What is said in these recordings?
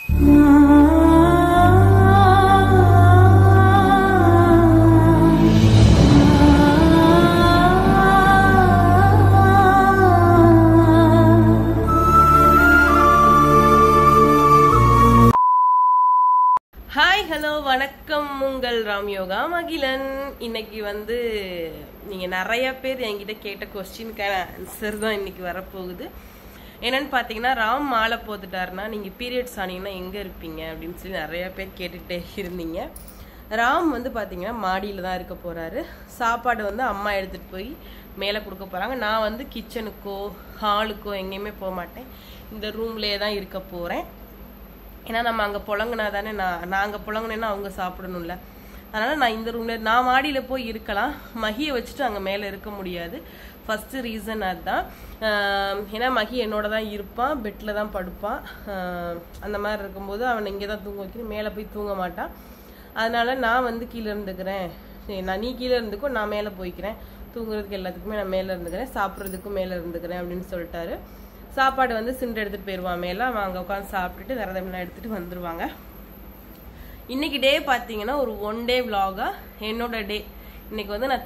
Hi hello வணக்கம், உங்கள் ராம் யோகா மகிழன். இன்னைக்கு வந்து நீங்கள் நிறைய பேர் என்கிட்ட கேட்ட கொஸ்டினுக்கான ஆன்சர் தான் இன்னைக்கு வரப்போகுது. என்னன்னு பார்த்தீங்கன்னா, ராம் மாலை போட்டுட்டாருன்னா நீங்கள் பீரியட்ஸ் ஆனீங்கன்னா எங்கே இருப்பீங்க அப்படின்னு சொல்லி நிறைய பேர் கேட்டுக்கிட்டே இருந்தீங்க. ராம் வந்து பார்த்தீங்கன்னா மாடியில் தான் இருக்க போகிறாரு. சாப்பாடு வந்து அம்மா எடுத்துகிட்டு போய் மேலே கொடுக்க போகிறாங்க. நான் வந்து கிச்சனுக்கோ ஹாலுக்கோ எங்கேயுமே போக மாட்டேன், இந்த ரூம்லேயே தான் இருக்க போகிறேன். ஏன்னா நம்ம அங்கே புழங்கினா தானே நான் அங்கே புழங்கினேன்னா அவங்க சாப்பிடணும்ல. அதனால் நான் இந்த ரூமில் நான் மாடியில் போய் இருக்கலாம், மகியை வச்சுட்டு அங்கே மேலே இருக்க முடியாது. ஃபஸ்ட்டு ரீசன் அதுதான். ஏன்னா மகி என்னோட தான் இருப்பான், பெட்டில் தான் படுப்பான். அந்த மாதிரி இருக்கும்போது அவனை இங்கே தான் தூங்க வைக்கணும், மேலே போய் தூங்க மாட்டான். அதனால் நான் வந்து கீழே இருந்துக்கிறேன், நீ கீழே இருந்துக்கோ, நான் மேலே போய்க்கிறேன், தூங்குறதுக்கு எல்லாத்துக்குமே நான் மேலே இருந்துக்கிறேன், சாப்பிட்றதுக்கும் மேலே இருந்துக்கிறேன் அப்படின்னு சொல்லிட்டாரு. சாப்பாடு வந்து சிண்டை எடுத்துகிட்டு போயிடுவான் மேலே. அவன் அங்கே உட்காந்து சாப்பிட்டுட்டு விரதம்லாம் எடுத்துகிட்டு வந்துடுவாங்க. இன்றைக்கி டே பார்த்தீங்கன்னா ஒரு 1 டே விலாகாக என்னோட டே. இன்றைக்கி வந்து நான்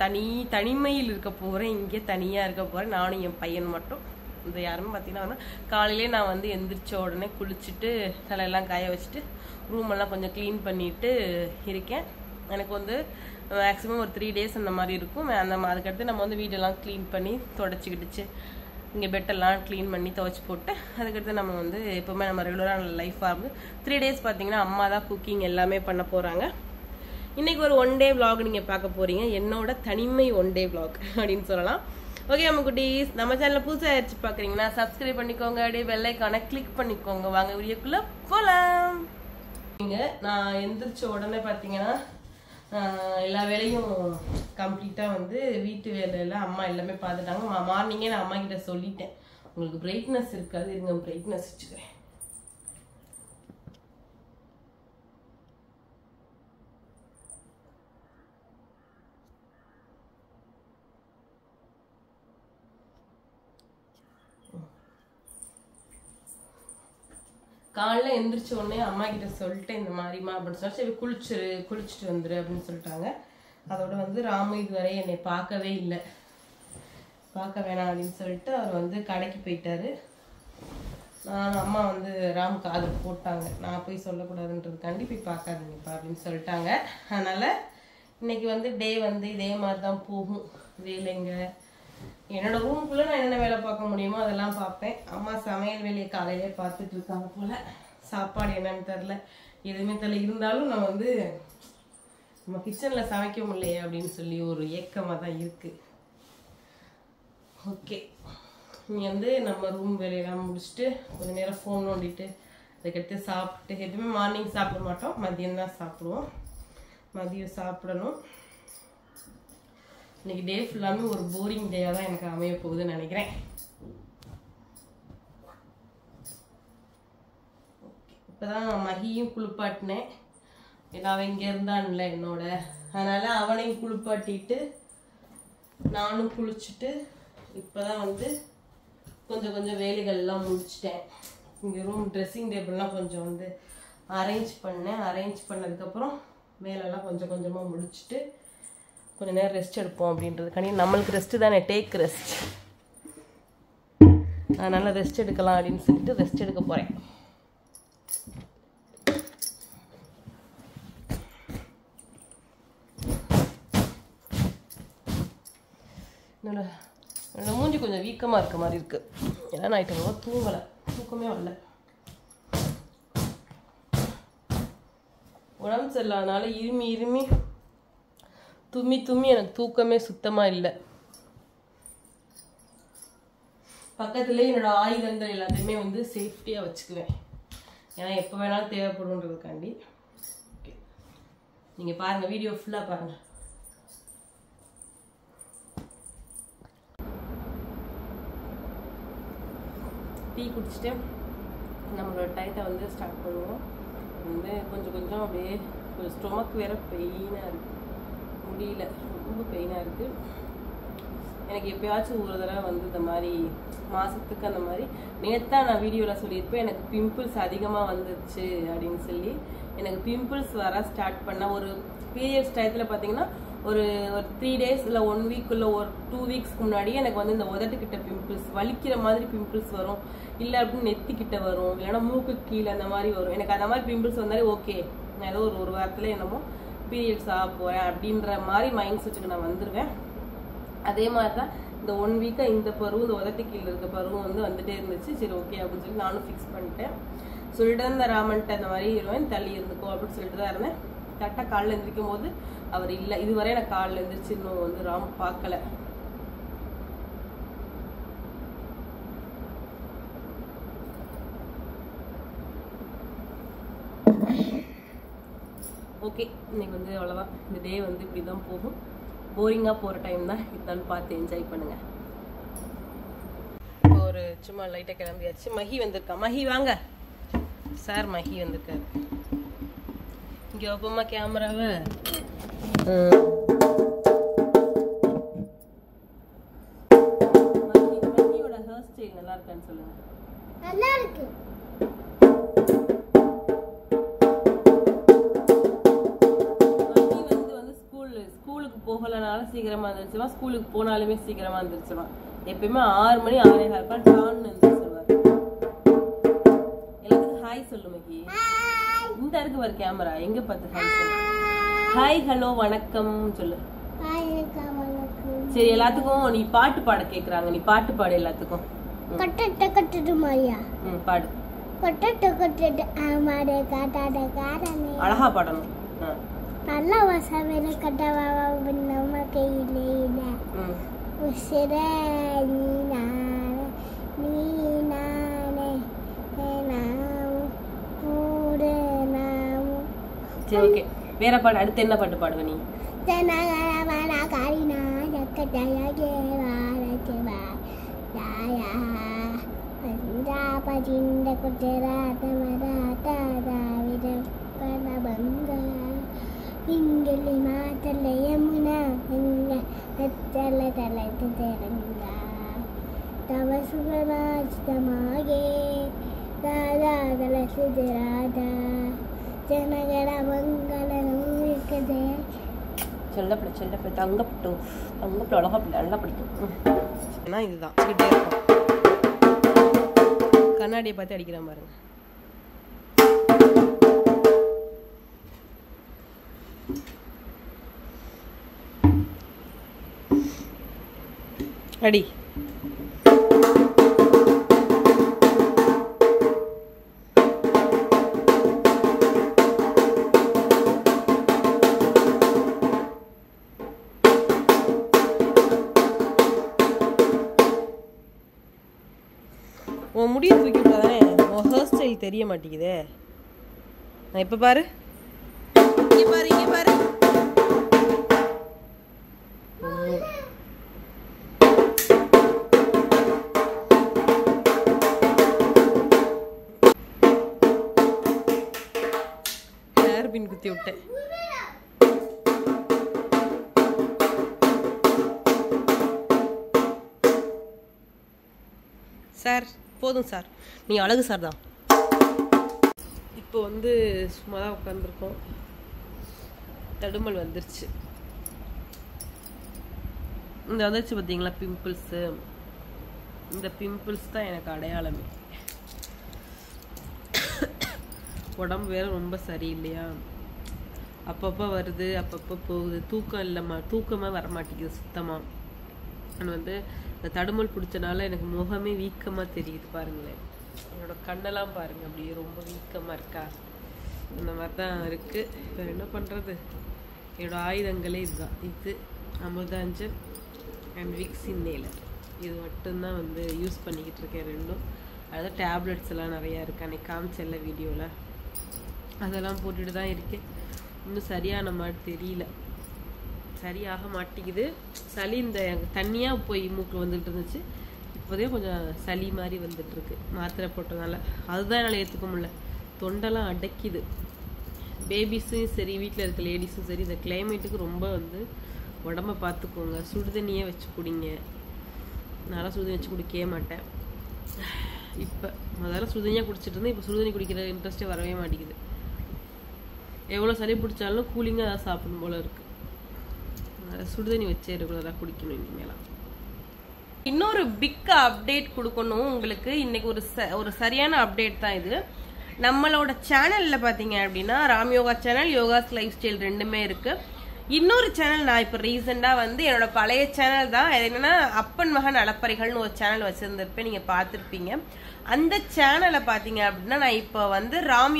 தனிமையில் இருக்க போகிறேன், இங்கே தனியாக இருக்க போகிறேன், நானும் என் பையன் மட்டும். இந்த யாருமே பார்த்தீங்கன்னா காலையிலே நான் வந்து எந்திரிச்ச உடனே குளிச்சுட்டு தலையெல்லாம் காய வச்சுட்டு ரூமெல்லாம் கொஞ்சம் க்ளீன் பண்ணிட்டு இருக்கேன். எனக்கு வந்து மேக்ஸிமம் ஒரு 3 டேஸ் அந்த மாதிரி இருக்கும். அதுக்கடுத்து நம்ம வந்து வீடெல்லாம் க்ளீன் பண்ணி தொடச்சிக்கிடுச்சு, இங்கே பெட்டெல்லாம் க்ளீன் பண்ணி துவைச்சி போட்டு அதுக்கடுத்து நம்ம வந்து எப்போவுமே நம்ம ரெகுலரான லைஃபாக இருந்து 3 டேஸ் பார்த்தீங்கன்னா அம்மா தான் குக்கிங் எல்லாமே பண்ண போகிறாங்க. இன்றைக்கி ஒரு 1 டே விலாக் நீங்கள் பார்க்க போகிறீங்க, என்னோட தனிமை 1 டே விலாக் அப்படின்னு சொல்லலாம். ஓகே நம்ம குட்டீஸ், நம்ம சேனலில் புதுசாக ஆயிடுச்சு பார்க்குறீங்கன்னா சப்ஸ்கிரைப் பண்ணிக்கோங்க, அப்படியே பெல் ஐக்கானை கிளிக் பண்ணிக்கோங்க. வாங்க வீடியோக்குள்ளே போகலாம். நான் எந்திரிச்ச உடனே பார்த்தீங்கன்னா எல்லா வேலையும் கம்ப்ளீட்டாக வந்து வீட்டு வேலையெல்லாம் அம்மா எல்லாமே பார்த்துட்டாங்க. மார்னிங்கே நான் அம்மா கிட்ட சொல்லிட்டேன், உங்களுக்கு பிரைட்னஸ் இருக்காது, இருங்க பிரைட்னஸ் வச்சுக்கிறேன். காலைல எந்திரிச்ச உடனே அம்மா கிட்ட சொல்லிட்டு இந்த மாதிரிமா அப்படின்னு சொல்லி சரி குளிச்சுட்டு வந்துரு அப்படின்னு சொல்லிட்டாங்க. அதோட வந்து ராமு இதுவரை என்னை பார்க்கவே இல்லை, பார்க்க வேணாம் அப்படின்னு சொல்லிட்டு அவர் வந்து கடைக்கு போயிட்டாரு. அம்மா வந்து ராம் காது போட்டாங்க, நான் போய் சொல்லக்கூடாதுன்றதுக்காண்டி போய் பார்க்காதீங்கப்பா அப்படின்னு சொல்லிட்டாங்க. அதனால் இன்னைக்கு வந்து டே வந்து இதே மாதிரி தான் போகும். வேலைங்க என்னோட ரூமுக்குள்ளே நான் என்னென்ன வேலை பார்க்க முடியுமோ அதெல்லாம் பார்ப்பேன். அம்மா சமையல் வேலையை காலையிலே பார்த்துட்டு இருக்காங்க போல். சாப்பாடு என்னன்னு தெரில, எதுவுமே தெரில. இருந்தாலும் நம்ம வந்து நம்ம கிச்சனில் சமைக்க முடியலையே அப்படின்னு சொல்லி ஒரு ஏக்கமாக தான் இருக்குது. ஓகே, நீ வந்து நம்ம ரூம் வேலையெல்லாம் முடிச்சுட்டு கொஞ்சம் நேரம் ஃபோன் நோண்டிட்டு அதுக்கடுத்து சாப்பிட்டு, எதுவுமே மார்னிங் சாப்பிட மாட்டோம், மதியம் தான் சாப்பிடுவோம். மதியம் சாப்பிடணும். இன்னைக்கு டே ஃபுல்லாமே ஒரு போரிங் டேயாக தான் எனக்கு அமைய போகுதுன்னு நினைக்கிறேன். இப்போதான் மகியும் குளிப்பாட்டினேன், ஏன்னா அவன் இங்கே இருந்தான்ல என்னோட, அதனால் அவனையும் குளிப்பாட்டிட்டு நானும் குளிச்சுட்டு இப்போதான் வந்து கொஞ்சம் வேலைகள்லாம் முடிச்சிட்டேன். இங்கே ரூம் ட்ரெஸ்ஸிங் டேபிள்லாம் கொஞ்சம் வந்து அரேஞ்ச் பண்ணேன். அரேஞ்ச் பண்ணதுக்கப்புறம் வேலைலாம் கொஞ்சமாக முடிச்சுட்டு கொஞ்சம் நேரம் ரெஸ்ட் எடுப்போம் அப்படின்றதுக்காண்டி, நம்மளுக்கு ரெஸ்ட்டு தானே, டேக் ரெஸ்ட், அதனால் ரெஸ்ட் எடுக்கலாம் அப்படின்னு சொல்லிட்டு ரெஸ்ட் எடுக்க போகிறேன். என்னோட மூஞ்சி கொஞ்சம் வீக்கமாக இருக்க மாதிரி இருக்குது, ஏன்னா நைட்டு ரொம்ப தூங்கலை, தூக்கமே வரல. உடம்பு சரியில்லாதனால இருமி தும்மி எனக்கு தூக்கமே சுத்தமாக இல்லை. பக்கத்துலேயே என்னோட ஆயுதங்கள் எல்லாத்தையுமே வந்து சேஃப்டியாக வச்சுக்குவேன், ஏன்னா எப்போ வேணாலும் தேவைப்படுன்றதுக்காண்டி. ஓகே, நீங்கள் பாருங்கள், வீடியோ ஃபுல்லாக பாருங்கள். டீ குடிச்சிட்டு நம்மளோட டயத்தை வந்து ஸ்டார்ட் பண்ணுவோம். வந்து கொஞ்சம் அப்படியே கொஞ்சம் ஸ்டொமக் வேறு பெயினாக இருக்குது, முடியல, ரொம்ப பெயினாக இருக்குது. எனக்கு எப்பயாச்சும் ஒரு தடவை வந்து இந்த மாதிரி மாதத்துக்கு அந்த மாதிரி நேற்றா நான் வீடியோவில் சொல்லியிருப்பேன் எனக்கு பிம்பிள்ஸ் அதிகமாக வந்துச்சு அப்படின்னு சொல்லி. எனக்கு பிம்பிள்ஸ் வர ஸ்டார்ட் பண்ண ஒரு பீரியட்ஸ் டயத்தில் பார்த்தீங்கன்னா ஒரு 3 days இல்லை 1 week இல்லை ஒரு 2 weeksக்கு முன்னாடியே எனக்கு வந்து இந்த உதட்டுக்கிட்ட பிம்பிள்ஸ் வலிக்கிற மாதிரி பிம்பிள்ஸ் வரும், இல்லை அப்படின்னு நெத்திக்கிட்ட வரும், இல்லைன்னா மூக்கு கீழே அந்த மாதிரி வரும். எனக்கு அந்த மாதிரி பிம்பிள்ஸ் வந்தாலே ஓகே நான் ஏதோ ஒரு வாரத்தில் என்னமோ பீரியட்ஸ் ஆக போகிறேன் அப்படின்ற மாதிரி மைண்ட் செட்டுக்கு நான் வந்துடுவேன். அதே மாதிரி தான் இந்த 1 week இந்த பருவம் இந்த உதட்டு கீழே இருக்க பருவம் வந்து வந்துட்டே இருந்துச்சு. சரி ஓகே அப்படின்னு சொல்லி நானும் ஃபிக்ஸ் பண்ணிட்டேன். சொல்லிட்டு இந்த ராமன்ட்ட இந்த மாதிரி இருவேன் தள்ளி இருந்துக்கோ அப்படின்னு சொல்லிட்டு தான் இருந்தேன். கரெக்டாக காலில் எழுந்திரிக்கும் போது அவர் இல்லை. இதுவரை எனக்கு காலில் எழுந்திரிச்சு இன்னும் வந்து ராம் பார்க்கல. ஓகே இன்னைக்கு வந்து அவ்வளோதான். இந்த டே வந்து இப்படி தான் போகும். போரிங்காக போகிற டைம் தான் இதுதான், பார்த்து என்ஜாய் பண்ணுங்க. ஒரு சும்மா லைட்டாக கிளம்பியாச்சு. மஹி வந்திருக்கா. மஹி வாங்க சார். மஹி வந்திருக்காரு. இங்கே ஒப்பமா கேமராவை மஹியோட ஹேர் ஸ்டைல் நல்லா இருக்கான்னு சொல்லுங்க. நல்லா இருக்கு. ஸ்கூலுக்கு போகலனால சீக்கிரமா இருந்துச்சுமா, ஸ்கூலுக்கு போனாலுமே சீக்கிரமா இருந்துச்சுமா. எப்பயுமே 6 மணி 6:15 டான்னு இருந்துச்சுவார். எல்லாத்துக்கும் ஹாய் சொல்லு மகி. இந்த இருக்கு பாரு கேமரா, எங்க பார்த்து ஹாய் சொல்லு. ஹாய் ஹலோ வணக்கம் சொல்லு. சரி எல்லாத்துக்கும் நீ பாட்டு பாட கேக்குறாங்க, நீ பாட்டு பாடு எல்லாத்துக்கும். கட்டட்ட கட்டட்ட மாரியா பாடு. கட்டட்ட கட்டட்ட ஆமாடே காட்டாட காரனே. அழகா பாடணும். நல்லா வசவேல கட்டவாவா நம்ம கையிலே இல்ல. உசிரே நீ நானே சரி ஓகே வேற பாடு. அடுத்து என்ன பாட்டு பாடுவ நீ? ஜனகணமன கரினா ஜக்கஜயகே வாரகேவா யாயா பஞ்சாப ஜிந்த குஜராத் மராத்தா தாவித கனபங்க இங்கலி மாதல யமுனா இங்க அச்சல தலத்து தெரங்க தவ சுகராஜ்தமாகே ராதா தலசு ராதா ஜனகண மங்கள நூற்கதே. செல்லப்பட செல்லப்பட தங்கப்பட்டு தங்கப்பட்டு அழகா நல்லா பிடிக்கும். ஏன்னா இதுதான் கிட்டே இருக்கும். கண்ணாடியை பார்த்து அடிக்கிறேன் பாருங்க. அடி உன் முடியை தூக்கி விட்டாதானே உன் ஹேர் ஸ்டைல் தெரிய மாட்டேங்குதே. நான் இப்ப பாரு, இங்க பாரு, இங்க பாரு. ஹேர் பின் குத்தி விட்டேன். சார் போதும் சார், நீ அழகு சார் தான். இப்போ வந்து சும்மா தான் உட்காந்துருக்கோம். தடுமல் வந்துருச்சு. இந்த வந்துருச்சு பார்த்தீங்களா பிம்பிள்ஸு. இந்த பிம்பிள்ஸ் தான் எனக்கு அடையாளமே. உடம்பு வேற ரொம்ப சரியில்லையா, அப்பப்போ வருது அப்பப்போ போகுது. தூக்கம் இல்லைம்மா, தூக்கமாக வரமாட்டேங்குது சுத்தமாக. நான் வந்து இந்த தடுமல் பிடிச்சனால எனக்கு முகமே வீக்கமாக தெரியுது பாருங்களேன். என்னோட கண்ணெல்லாம் பாருங்கள் அப்படியே ரொம்ப வீக்கமாக இருக்கா, அந்த மாதிரி தான் இருக்குது. இப்போ என்ன பண்ணுறது, என்னோட ஆயுதங்களே இதுதான். இது அமுதாஞ்சன் அண்ட் விக்ஸ் இன்னேலர், இது மட்டும்தான் வந்து யூஸ் பண்ணிக்கிட்டு இருக்கேன் ரெண்டும். அதாவது டேப்லெட்ஸ் எல்லாம் நிறையா இருக்குது, அன்றைக்கி காமிச்சல வீடியோவில், அதெல்லாம் போட்டுட்டு தான் இருக்கேன். இன்னும் சரியான மாதிரி தெரியல, சரியாக மாட்டேங்குது. சளி இந்த தண்ணியாக போய் மூக்கு வந்துட்டு இருந்துச்சு, இப்போதே கொஞ்சம் சளி மாதிரி வந்துட்டுருக்கு மாத்திரை போட்டதால. அதுதான் என்னால் ஏற்றுக்க முடியல, தொண்டெல்லாம் அடைக்குது. பேபிஸும் சரி வீட்டில் இருக்க லேடிஸும் சரி இந்த கிளைமேட்டுக்கு ரொம்ப வந்து உடம்ப பார்த்துக்கோங்க. சுடுதண்ணியே வச்சு குடிங்க, நல்லா சுடுதண்ணி வச்சு குடிக்கவே மாட்டேன். இப்போ முதல்ல சுடுதண்ணியாக குடிச்சிட்டு இருந்தேன். இப்போ சுடுதண்ணி குடிக்கிற இன்ட்ரெஸ்ட்டே வரவே மாட்டேங்குது. எவ்வளோ சளி பிடிச்சாலும் கூலிங்காக ஏதாவது சாப்பிடணும் போல இருக்குது. சுடுதண்ணி வச்சே ரெகுலராக குடிக்கணும் இனிமேலாம். இன்னொரு பிக் அப்டேட் கொடுக்கணும் உங்களுக்கு. இன்னைக்கு ஒரு சரியான அப்டேட் தான் இது. நம்மளோட சேனல்ல பாத்தீங்க அப்படின்னா Ram Yoga channel, yogas lifestyle ரெண்டுமே இருக்கு. இன்னொரு சேனல் நான் இப்ப ரீசெண்டா வந்து என்னோட பழைய சேனல் தான், என்னன்னா அப்பன் மகன் அளப்பறைகள்னு ஒரு சேனல் வச்சிருந்திருப்பேன், நீங்க பாத்திருப்பீங்க. அந்த சேனலை பாத்தீங்க அப்படின்னா நான் இப்ப வந்து ராம்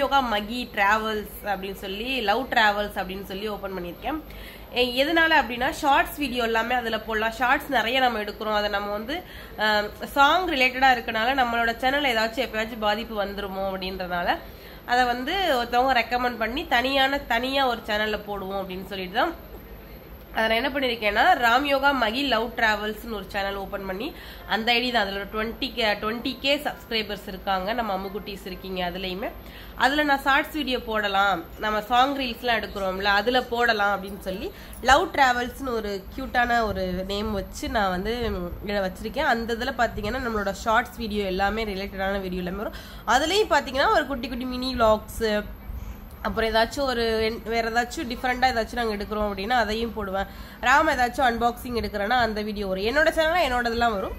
யோகா மகி டிராவல்ஸ் அப்படின்னு சொல்லி, லவ் டிராவல்ஸ் அப்படின்னு சொல்லி ஓபன் பண்ணியிருக்கேன். எதனால அப்படின்னா ஷார்ட்ஸ் வீடியோ எல்லாமே அதுல போடலாம். ஷார்ட்ஸ் நிறைய நம்ம எடுக்கிறோம். அதை நம்ம வந்து சாங் ரிலேட்டடா இருக்கனால நம்மளோட சேனல் ஏதாச்சும் எப்பயாச்சும் பாதிப்பு வந்துருமோ அப்படின்றனால அதை வந்து ஒருத்தவங்க ரெக்கமெண்ட் பண்ணி தனியா ஒரு சேனல்ல போடுவோம் அப்படின்னு சொல்லிட்டு தான் அதை நான் என்ன பண்ணிருக்கேன்னா ராம் யோகா மகி லவ் டிராவல்ஸ்னு ஒரு சேனல் ஓபன் பண்ணி, அந்த ஐடி தான். அதுல 20K சப்ஸ்கிரைபர்ஸ் இருக்காங்க. நம்ம அம்முக்குட்டீஸ் இருக்கீங்க அதுலயுமே. அதுல நான் ஷார்ட்ஸ் வீடியோ போடலாம், நம்ம சாங் ரீல்ஸ் எல்லாம் எடுக்கிறோம்ல, அதுல போடலாம் அப்படின்னு சொல்லி லவ் டிராவல்ஸ்னு ஒரு கியூட்டான ஒரு நேம் வச்சு நான் வந்து வச்சிருக்கேன். அந்த இதுல பாத்தீங்கன்னா நம்மளோட ஷார்ட்ஸ் வீடியோ எல்லாமே ரிலேட்டடான வீடியோ எல்லாமே வரும். அதுலயும் பாத்தீங்கன்னா ஒரு குட்டி குட்டி மினி விளாக்ஸ், அப்புறம் ஏதாச்சும் வேற ஏதாச்சும் டிஃப்ரெண்டா ஏதாச்சும் நாங்கள் எடுக்கிறோம் அப்படின்னா அதையும் போடுவேன். ராம் ஏதாச்சும் அன்பாக்சிங் எடுக்கிறேன்னா அந்த வீடியோ வரும். என்னோட சேனல்ல என்னோடதெல்லாம் வரும்.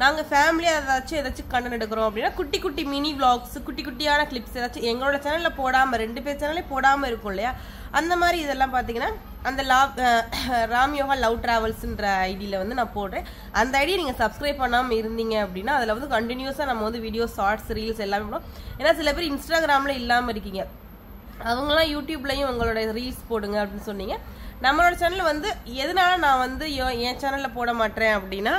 நாங்கள் ஃபேமிலியா ஏதாச்சும் கண்டென்ட் எடுக்கிறோம் அப்படின்னா குட்டி குட்டி மினி விளாக்ஸ், குட்டி குட்டியான கிளிப்ஸ் ஏதாச்சும் எங்களோட சேனல்ல போடாம 2 பேர் சேனல்லே போடாம இருக்கும் இல்லையா, அந்த மாதிரி இதெல்லாம் பாத்தீங்கன்னா அந்த ராம் யோகா லவ் டிராவல்ஸ்ன்ற ஐடியில வந்து நான் போடுறேன். அந்த ஐடியை நீங்க சப்ஸ்கிரைப் பண்ணாம இருந்தீங்க அப்படின்னா அதுல வந்து கண்டினியூஸா நம்ம வந்து வீடியோ, ஷார்ட்ஸ், ரீல்ஸ் எல்லாமே போடுவோம். ஏன்னா சில பேர் இன்ஸ்டாகிராம்ல இல்லாம இருக்கீங்க, அவங்களாம் யூடியூப்லயும் உங்களோட ரீல்ஸ் போடுங்க அப்படின்னு சொன்னீங்க. நம்மளோட சேனல் வந்து எதனால நான் வந்து என் சேனல்ல போட மாட்டேன் அப்படின்னா,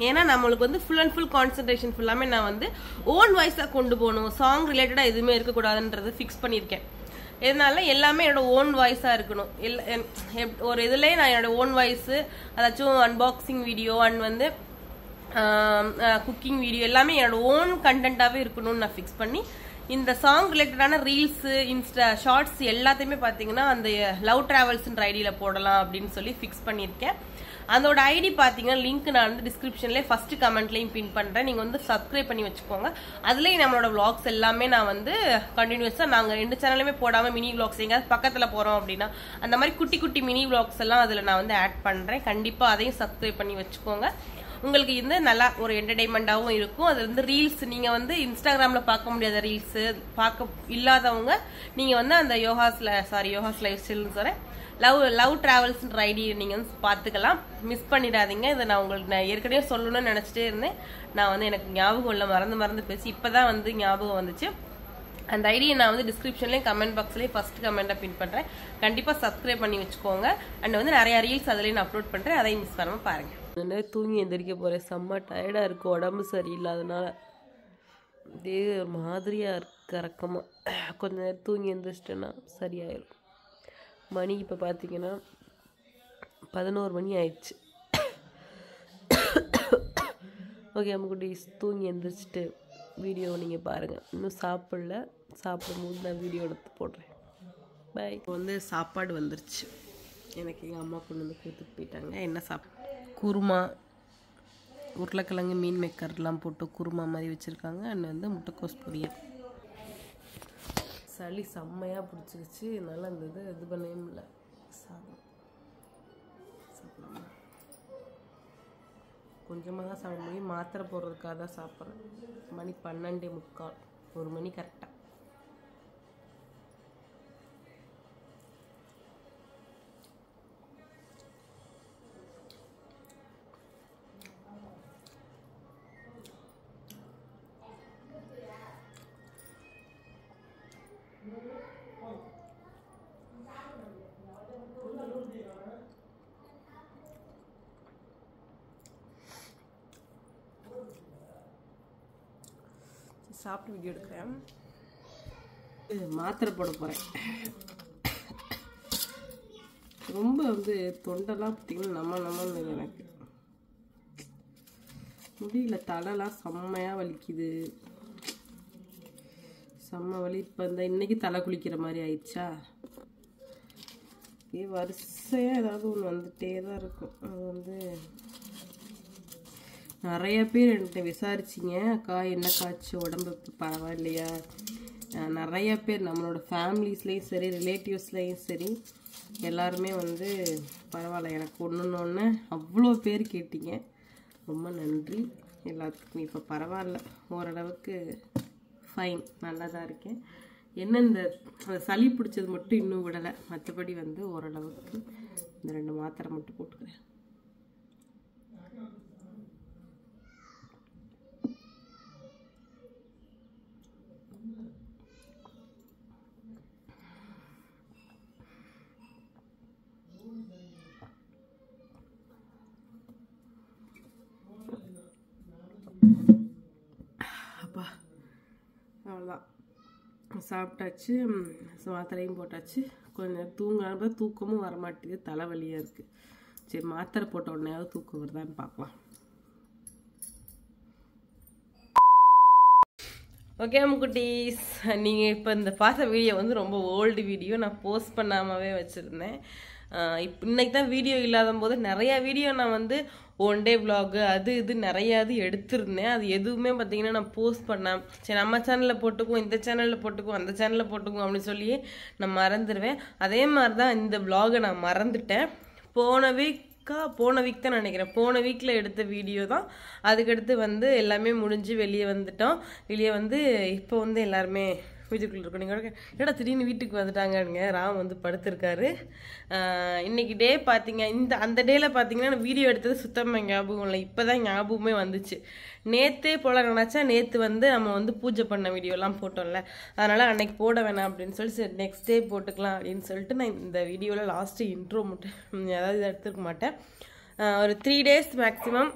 ஏன்னா நம்மளுக்கு வந்து ஃபுல் அண்ட் ஃபுல் கான்சென்ட்ரேஷன் ஃபுல்லாமே நான் வந்து ஓன் வாய்ஸா கொண்டு போகணும், சாங் ரிலேட்டடா எதுவுமே இருக்கக்கூடாதுன்றது ஃபிக்ஸ் பண்ணியிருக்கேன். இதனால எல்லாமே என்னோட ஓன் வாய்ஸா இருக்கணும். ஒரு இதுலயே நான் என்னோட ஓன் வாய்ஸ், அதாச்சும் அன்பாக்சிங் வீடியோ அண்ட் வந்து குக்கிங் வீடியோ எல்லாமே என்னோட ஓன் கண்டென்ட்டாவே இருக்கணும்னு நான் ஃபிக்ஸ் பண்ணி இந்த சாங் ரிலேட்டடான ரீல்ஸ், இன்ஸ்டா ஷார்ட்ஸ் எல்லாத்தையுமே பாத்தீங்கன்னா அந்த லவ் டிராவல்ஸ்ன்ற ஐடியில போடலாம் அப்படின்னு சொல்லி ஃபிக்ஸ் பண்ணியிருக்கேன். அதோட ஐடி பாத்தீங்கன்னா லிங்க் நான் வந்து டிஸ்கிரிப்ஷன்ல ஃபர்ஸ்ட் கமெண்ட்லயும் பின் பண்றேன். நீங்க வந்து சப்ஸ்கிரைப் பண்ணி வச்சுக்கோங்க. அதுலயும் நம்மளோட விளாக்ஸ் எல்லாமே நான் வந்து கண்டினியூஸா நாங்க 2 சேனலுமே போடாம மினி விளாக்ஸ் எங்க பக்கத்துல போறோம் அப்படின்னா அந்த மாதிரி குட்டி குட்டி மினி விளாக்ஸ் எல்லாம் அதுல நான் வந்து ஆட் பண்றேன். கண்டிப்பா அதையும் சப்ஸ்கிரைப் பண்ணி வச்சுக்கோங்க. உங்களுக்கு வந்து நல்லா ஒரு என்டர்டைன்மெண்டாவும் இருக்கும். அது வந்து ரீல்ஸ் நீங்க வந்து இன்ஸ்டாகிராம்ல பார்க்க முடியாத ரீல்ஸ் பார்க்க இல்லாதவங்க நீங்க வந்து அந்த yogas life style love டிராவல்ஸ்ன்ற ID நீங்க வந்து பாத்துக்கலாம். மிஸ் பண்ணிடாதீங்க. இதை நான் உங்களுக்கு ஏற்கனவே சொல்லணும்னு நினைச்சிட்டே இருந்தேன். நான் வந்து எனக்கு ஞாபகம் இல்ல, மறந்து பேசி இப்பதான் வந்து ஞாபகம் வந்துச்சு. அந்த ஐடியை நான் வந்து டிஸ்கிரிப்ஷன்லயும் கமெண்ட் பாக்ஸ்லயும் ஃபர்ஸ்ட் கமெண்டா பின் பண்றேன். கண்டிப்பா சப்ஸ்கிரைப் பண்ணி வச்சுக்கோங்க. அண்ட் வந்து நிறைய ரீல்ஸ் அதுலயும் நான் அப்லோட் பண்றேன், அதையும் மிஸ் பண்ணாம பாருங்க. தூங்கி எந்திரிக்க போறேன். செம்ம டயர்டா இருக்கு, உடம்பு சரியில்லாதனால இதே மாதிரியா இருக்கு இறக்கமா. கொஞ்ச நேரம் தூங்கி எந்திரிச்சிட்டேன்னா சரியாயிரும். மணி இப்போ பார்த்தீங்கன்னா 11 மணி ஆயிடுச்சு. ஓகே அம்முக்குட்டீஸ், தூங்கி எந்திரிச்சிட்டு வீடியோ நீங்கள் பாருங்கள். இன்னும் சாப்பிடும்போது நான் வீடியோ எடுத்து போடுறேன். பை. இப்போ வந்து சாப்பாடு வந்துருச்சு. எனக்கு எங்கள் அம்மா கொண்டு வந்து கொடுத்துட்டு போயிட்டாங்க. என்ன குருமா, உருளைக்கிழங்கு, மீன் மேக்கர்லாம் போட்டு குருமா மாதிரி வச்சுருக்காங்க. அண்ட் வந்து முட்டைக்கோஸ் பொரியல். சளி செம்மையாக பிடிச்சிருச்சு, என்னால் அந்த இது பண்ணவே முடியல. சாதம் சாப்பிடலாம், கொஞ்சமாக தான் சாப்பிட முடியும். மாத்திரை போடுறதுக்காக தான் சாப்பிட்றேன். மணி 12:45, 1 மணி கரெக்டாக. சாப்பிட்டு வீடியோ எடுக்கிறேன். மாத்திரை போட போகிறேன். ரொம்ப வந்து தொண்டெல்லாம் பார்த்தீங்கன்னா நம்மன்னு எனக்கு முடியல. தலைலாம் செம்மையாக வலிக்குது, செம்ம வலி. இப்போ இன்னைக்கு தலை குளிக்கிற மாதிரி ஆயிடுச்சா, வரிசையாக ஏதாவது ஒன்று வந்துட்டே தான் இருக்கும். அது வந்து நிறைய பேர் என்கிட்ட விசாரிச்சிங்க, அக்கா என்ன காய்ச்சி உடம்பு பரவாயில்லையா. நிறைய பேர் நம்மளோட ஃபேமிலிஸ்லேயும் சரி ரிலேட்டிவ்ஸ்லேயும் சரி எல்லாருமே வந்து பரவாயில்ல எனக்கு ஒன்று அவ்வளோ பேர் கேட்டீங்க. ரொம்ப நன்றி எல்லாத்துக்கும். இப்போ பரவாயில்ல, ஓரளவுக்கு ஃபைன், நல்லா தான் இருக்கேன். என்ன இந்த சளி பிடிச்சது மட்டும் இன்னும் விடலை, மற்றபடி வந்து ஓரளவுக்கு இந்த 2 மாத்திரை மட்டும் போட்டுக்கிறேன். அப்பா அவ்வளோதான், சாப்பிட்டாச்சு, மாத்திரையும் போட்டாச்சு. கொஞ்சம் நேரம் தூங்கினா தூக்கமும் வரமாட்டேங்குது, தலைவலியாக இருக்குது. சரி மாத்திரை போட்ட உடனேயாவது தூக்கம் வருதான்னு பார்க்கலாம். ஓகே குட்டீஸ், நீங்கள் இப்போ இந்த பார்த்த வீடியோ வந்து ரொம்ப ஓல்டு வீடியோ, நான் போஸ்ட் பண்ணாமவே வச்சுருந்தேன். இன்னைக்கு தான் வீடியோ இல்லாத போது நிறையா வீடியோ நான் வந்து ஒன் டே விலாகு அது இது நிறையா இது எடுத்திருந்தேன். அது எதுவுமே பார்த்தீங்கன்னா நான் போஸ்ட் பண்ணேன். சரி நம்ம சேனலில் போட்டுக்குவோம், இந்த சேனலில் போட்டுக்குவோம், அந்த சேனலில் போட்டுக்குவோம் அப்படின்னு சொல்லி நான் மறந்துடுவேன். அதே மாதிரி தான் இந்த விலாகை நான் மறந்துட்டேன். போன வீக் தான் நினைக்கிறேன், போன வீக்கில் எடுத்த வீடியோ தான். அதுக்கடுத்து வந்து எல்லாமே முடிஞ்சு வெளியே வந்துட்டோம். வெளியே வந்து இப்போ வந்து எல்லாருமே வீட்டுக்குள்ளே இருக்கோம். நீங்கள் ஏடா திடீர்னு வீட்டுக்கு வந்துட்டாங்க. ராம் வந்து படுத்திருக்காரு. இன்னைக்கு டே பார்த்தீங்க, அந்த டேயில் பார்த்தீங்கன்னா வீடியோ எடுத்தது சுத்தமாக ஞாபகம் இல்லை, இப்போ தான் ஞாபகமே வந்துச்சு. நேற்றே போல நினச்சா, நேற்று வந்து நம்ம வந்து பூஜை பண்ண வீடியோலாம் போட்டோம்ல, அதனால் அன்னைக்கு போட வேணாம் அப்படின்னு சொல்லி சரி நெக்ஸ்ட் டே போட்டுக்கலாம் அப்படின்னு சொல்லிட்டு நான் இந்த வீடியோவில் லாஸ்ட்டு இன்ட்ரோ மட்டும் அதாவது இதை எடுத்துருக்க மாட்டேன். ஒரு 3 days மேக்ஸிமம்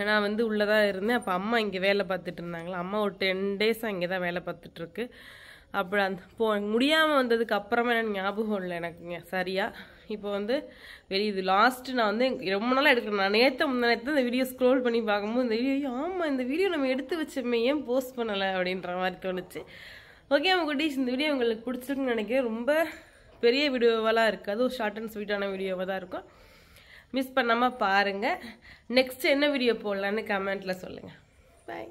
நான் வந்து உள்ளே தான் இருந்தேன். அப்போ அம்மா இங்கே வேலை பார்த்துட்டு இருந்தாங்களா, அம்மா ஒரு 10 days இங்கே தான் வேலை பார்த்துட்ருக்கு. அப்படி அந்த முடியாமல் வந்ததுக்கு அப்புறமா எனக்கு ஞாபகம் இல்லை எனக்குங்க சரியாக. இப்போ வந்து இது லாஸ்ட்டு நான் வந்து ரொம்ப நாளாக எடுக்கிறேன். நான் நேற்று இந்த வீடியோ ஸ்க்ரோல் பண்ணி பார்க்கும்போது இந்த வீடியோ ஆமாம் இந்த வீடியோ நம்ம எடுத்து வச்சோமே, ஏன் போஸ்ட் பண்ணலை அப்படின்ற மாதிரி தோணுச்சு. ஓகே குட்டீஸ், இந்த வீடியோ உங்களுக்கு பிடிச்சிருக்குன்னு நினைக்கிறேன். ரொம்ப பெரிய வீடியோவெல்லாம் இருக்காது, ஒரு ஷார்ட் அண்ட் ஸ்வீட்டான வீடியோவாக தான் இருக்கும். மிஸ் பண்ணாமல் பாருங்கள். நெக்ஸ்ட் என்ன வீடியோ போடலான்னு கமெண்ட்டில் சொல்லுங்கள். பாய்.